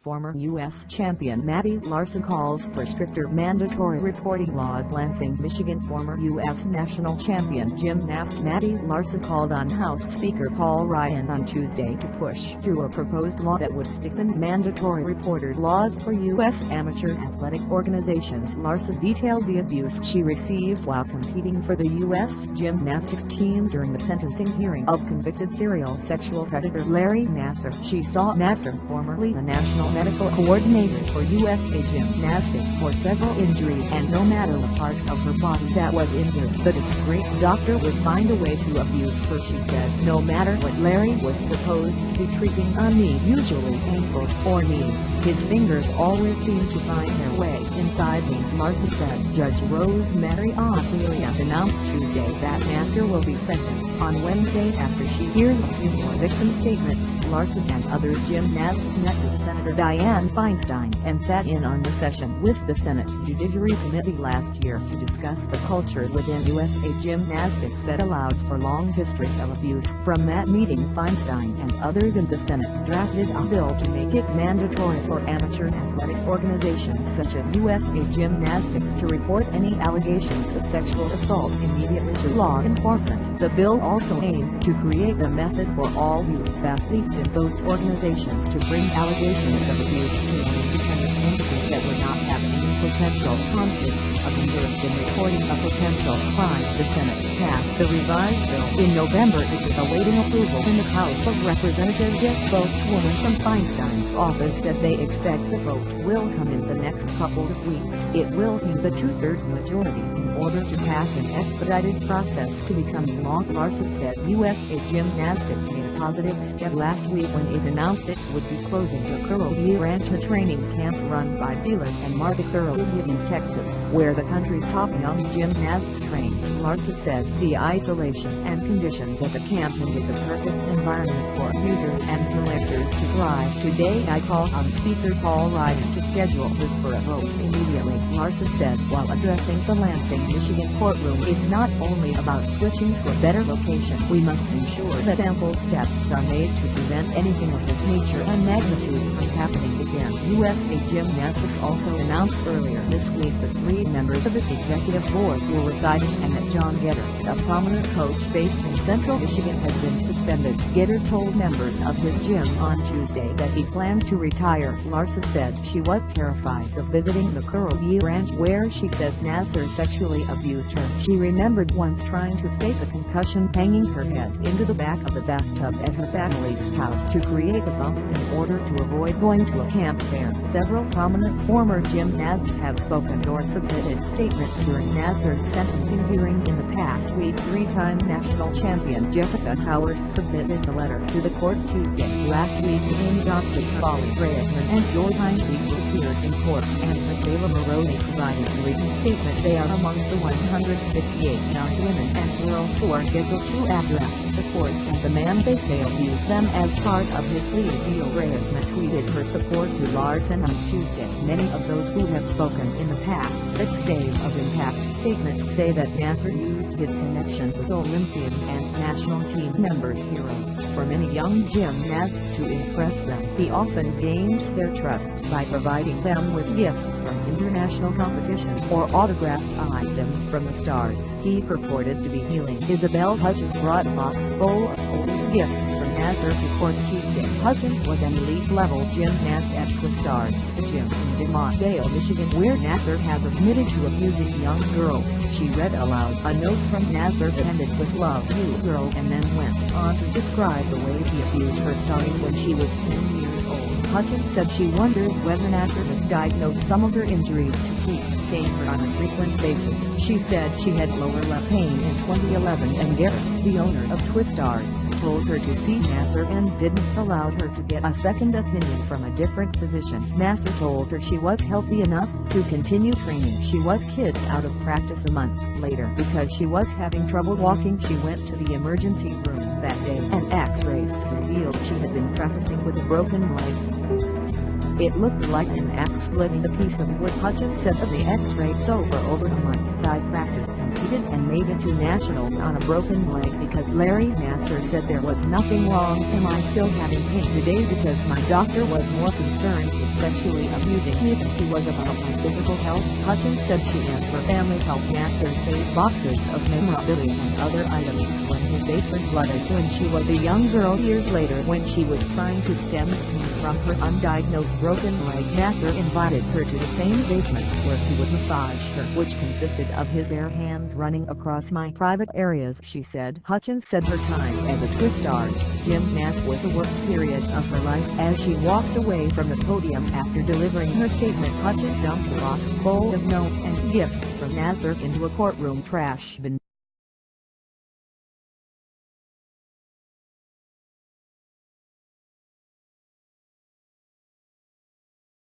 Former U.S. champion Mattie Larson calls for stricter mandatory reporting laws. Lansing, Michigan. Former U.S. national champion gymnast Mattie Larson called on House Speaker Paul Ryan on Tuesday to push through a proposed law that would stiffen mandatory reporter laws for U.S. amateur athletic organizations. Larson detailed the abuse she received while competing for the U.S. gymnastics team during the sentencing hearing of convicted serial sexual predator Larry Nassar. She saw Nassar, formerly the national medical coordinator for USA Gymnastics, for several injuries, and no matter the part of her body that was injured, the disgraced doctor would find a way to abuse her. She said no matter what Larry was supposed to be treating a knee, usually ankles or knees, his fingers always seemed to find their way inside me. Larson said. Judge Rosemary Ophelia announced Tuesday that Nassar will be sentenced on Wednesday after she hears a few more victim statements. Larson and other gymnasts met with Senator Dianne Feinstein and sat in on the session with the Senate Judiciary Committee last year to discuss the culture within USA Gymnastics that allowed for long history of abuse. From that meeting, Feinstein and others in the Senate drafted a bill to make it mandatory for amateur athletic organizations such as USA Gymnastics to report any allegations of sexual assault immediately to law enforcement. The bill also aims to create a method for all youth athletes in those organizations to bring allegations of abuse to an independent entity that would not have any potential conflicts of interest in reporting a potential crime. The Senate passed the revised bill in November, which is awaiting approval in the House of Representatives. A spokeswoman from Feinstein's office said they expect the vote will come in the next couple of weeks. It will need the 2/3 majority in order to pass an expedited process to become law. Larson said USA Gymnastics made a positive step last week when it announced it would be closing the Curl Ranch, a training camp run by Dylan and Marta Curl in Texas, where the country's top young gymnasts train. Larson said the isolation and conditions at the camp made it the perfect environment for users and collectors to thrive. Today I call on Speaker Paul Ryan to schedule this for a vote immediately, Larson said while addressing the Lansing, Michigan courtroom. It's not only about switching to a better location. We must ensure that ample steps are made to prevent anything of this nature and magnitude from happening again. USA Gymnastics also announced earlier this week that 3 members of its executive board were resigning and that John Getter, a prominent coach based in Central Michigan, has been suspended. Getter told members of his gym on Tuesday that he planned to retire. Larson said she was terrified of visiting the Curl Ranch, where she says Nassar sexually abused her. She remembered once trying to fake a concussion, hanging her head into the back of the bathtub at her family's house to create a bump in order to avoid going to a camp there. Several prominent former gymnasts have spoken or submitted statements during Nassar's sentencing hearing in the past week. 3-time national champion Jessica Howard submitted a letter to the court Tuesday. Last week, Amy Johnson, Polly Reisman, and Joy Hindley appeared in court, and Michaela Maroney provided a written statement. They are among the 158 young women and girls who are scheduled to address the court and the man they say abused them as part of his plea deal. Reisman tweeted her support to Larson on Tuesday. Many of those who have spoken in the past 6 days of impact statements say that Nassar used his connections with Olympians and national team members, heroes, for many young gymnasts to impress them. He often gained their trust by providing them with gifts from international competitions or autographed items from the stars. He purported to be healing. Isabel Hutchins brought a box full of holy gifts for Nassar to court Tuesday. Hutchins was an elite-level gymnast at the Stars, the gym in DeMontdale, Michigan, where Nassar has admitted to abusing young girls. She read aloud a note from Nassar that ended with "Love you, girl," and then went on to describe the way he abused her starting when she was 10 years old. Hutchins said she wondered whether Nassar misdiagnosed some of her injuries to keep seeing her on a frequent basis. She said she had lower left pain in 2011, and Garrett, the owner of Twistars, told her to see Nassar and didn't allow her to get a second opinion from a different physician. Nassar told her she was healthy enough to continue training. She was kicked out of practice a month later because she was having trouble walking. She went to the emergency room that day, and X-rays revealed she had been practicing with a broken leg. It looked like an axe splitting a piece of wood, Hutchins said of the X-ray. So for over a month I practiced competed and made it to nationals on a broken leg because Larry Nassar said there was nothing wrong. Am I still having pain today because my doctor was more concerned with sexually abusing me than he was about my physical health? Hutchins said she and her family helped Nassar save boxes of memorabilia and other items when his basement flooded when she was a young girl. Years later, when she was trying to stem the pain from her undiagnosed broken leg, Nassar invited her to the same basement where he would massage her, which consisted of his bare hands running across my private areas, she said. Hutchins said her time as a Twistars gymnast was the worst period of her life. As she walked away from the podium after delivering her statement, Hutchins dumped a box full of notes and gifts from Nassar into a courtroom trash bin.